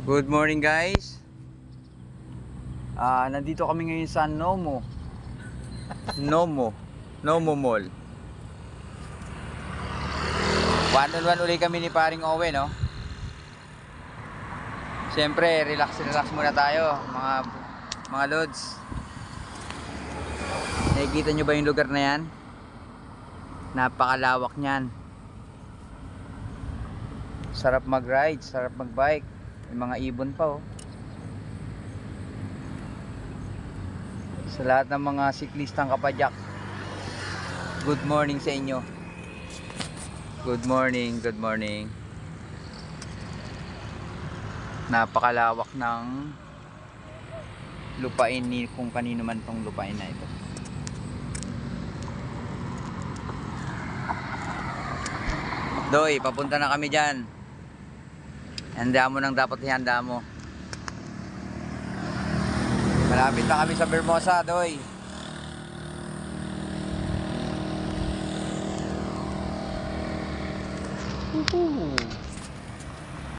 Good morning guys. Nandito kami ngayon sa Nomo Mall. 1-on-1 ulit kami ni paring Owen, no? Siyempre, relax muna tayo, mga lods. Nakikita nyo ba yung lugar na yan? Napakalawak niyan. Sarap mag-ride, sarap mag-bike. May mga ibon pa, oh. Sa lahat ng mga siklistang kapadyak, good morning sa inyo. Good morning. Napakalawak ng lupain ni kung kanino man tong lupain na ito. Doy, papunta na kami dyan. Handa mo nang dapat ihanda mo. Malapit na kami sa Bermosa, Doy. Woohoo!